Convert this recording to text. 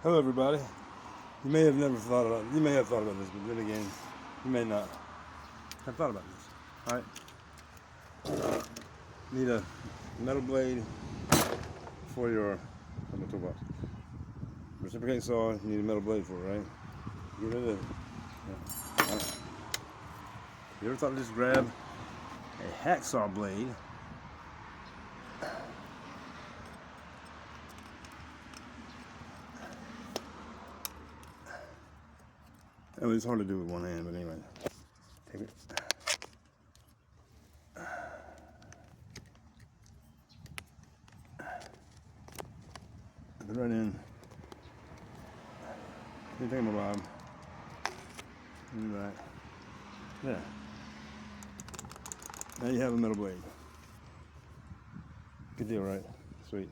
Hello, everybody. You may have never thought about. You may have thought about this, but then again, you may not have thought about this. All right. Need a metal blade for your toolbox. Reciprocating saw. You need a metal blade for it, right? You know that. Yeah. All right. You ever thought to just grab a hacksaw blade? I mean, it's hard to do with one hand, but anyway. Take it. Put it right in. Take my bob. And back. There. Now you have a metal blade. Good deal, right? Sweet.